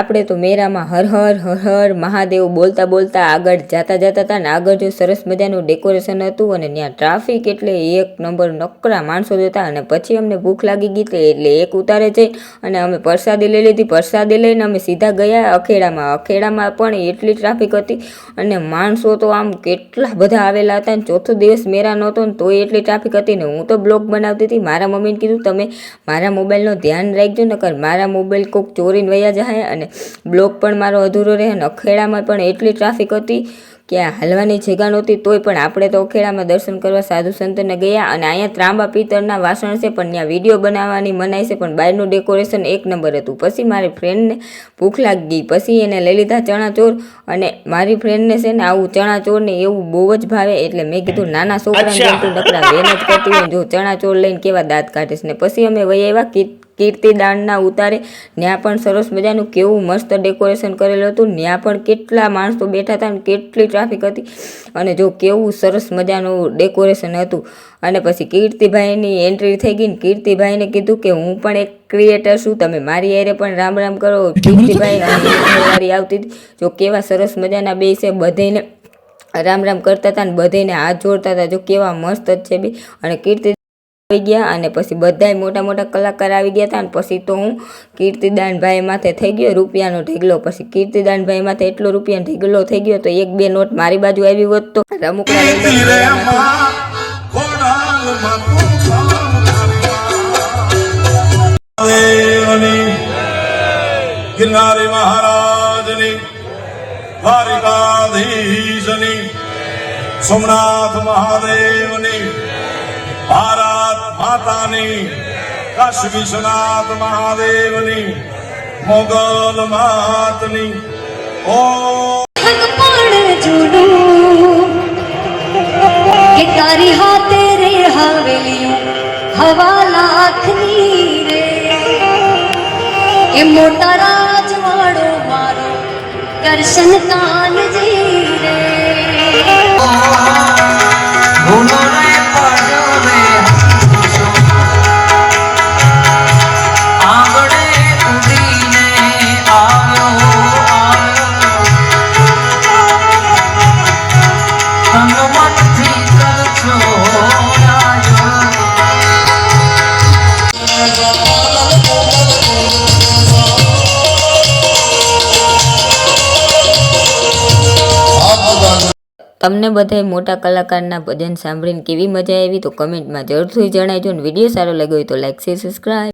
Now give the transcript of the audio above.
આપણે તો મેરામાં હર હર હર હર મહાદેવ બોલતા બોલતા આગળ જતા હતા ને આગળ જો સરસ મજાનું ડેકોરેશન હતું અને ત્યાં ટ્રાફિક એટલે એક નંબર નકરા માણસો જતા અને પછી અમને ભૂખ લાગી ગઈ એટલે એક ઉતારે જઈ અને અમે પ્રસાદી લઈ લીધી. પ્રસાદી લઈને અમે સીધા ગયા અખેડામાં પણ એટલી ટ્રાફિક હતી અને માણસો તો આમ કેટલા બધા આવેલા હતા ને ચોથો દિવસ મેરા નહોતો ને તોય એટલી ટ્રાફિક હતી ને હું તો બ્લોગ બનાવતી હતી. મારા મમ્મીને કીધું તમે મારા મોબાઈલનો ધ્યાન રાખજો નકર મારા મોબાઈલ કોઈક ચોરીને વયા જાય અને બ્લોગ પણ મારો અધૂરો રહે. અને અખેડામાં પણ એટલી ટ્રાફિક હતી કે હાલવાની જગ્યા નહોતી તોય પણ આપણે તો અખેડામાં દર્શન કરવા સાધુ સંતને ગયા. અને અહીંયા ત્રાંબા પિત્તળના વાસણ છે પણ ત્યાં વિડીયો બનાવવાની મનાઈ છે પણ બહારનું ડેકોરેશન એક નંબર હતું. પછી મારી ફ્રેન્ડને ભૂખ લાગી ગઈ પછી એને લઈ લીધા ચણાચોર અને મારી ફ્રેન્ડને છે ને આવું ચણાચોર ને એવું બહુ જ ભાવે એટલે મેં કીધું નાના છોકરાને ગમતું નકરા વેન જ કરતી હોય જો ચણાચોર લઈને કેવા દાંત કાઢીશ ને પછી અમે વહી આવ્યા કીર્તિદાનના ઉતારે. ત્યાં પણ સરસ મજાનું કેવું મસ્ત ડેકોરેશન કરેલું હતું. ત્યાં પણ કેટલા માણસો બેઠા હતા ને કેટલી ટ્રાફિક હતી અને જો કેવું સરસ મજાનું ડેકોરેશન હતું. અને પછી કીર્તિભાઈની એન્ટ્રી થઈ ગઈ ને કીર્તિભાઈને કીધું કે હું પણ એક ક્રિએટર છું તમે મારી હારે પણ રામ રામ કરો. કીર્તિભાઈ અને વાળી આવતી હતી જો કેવા સરસ મજાના બે છે બધાને રામ રામ કરતા હતા ને બધાને હાથ જોડતા હતા જો કેવા મસ્ત જ છે બે. અને કીર્તિ આવી ગયા અને પછી બધાય મોટા મોટા કલાકાર આવી ગયા હતા અને પછી તો હું કીર્તિદાનભાઈ માથે થઈ ગયો રૂપિયાનો ઢીગલો. પછી કીર્તિદાનભાઈ માથે એટલો રૂપિયાનો ઢીગલો થઈ ગયો તો એક બે નોટ મારી બાજુ આવી હોત તો રમકડા ગિરનારી મહારાજની દ્વારિકાધીશની સોમનાથ મહાદેવની ભારત માતાની કાશી વિશ્વનાથ મહાદેવની મોગલ માતની ઓ કે તારી હાથે રે હવેલીયું હવા લાખની રે એ મોટા રાજવાડો મારો દર્શન કાનજી રે તમને બધાય મોટા કલાકારના ભજન સાંભળીને કેવી મજા આવી તો કમેન્ટમાં જરૂરથી જણાવજો. ને વિડીયો સારો લાગ્યો હોય તો લાઈક શેર સબસ્ક્રાઈબ.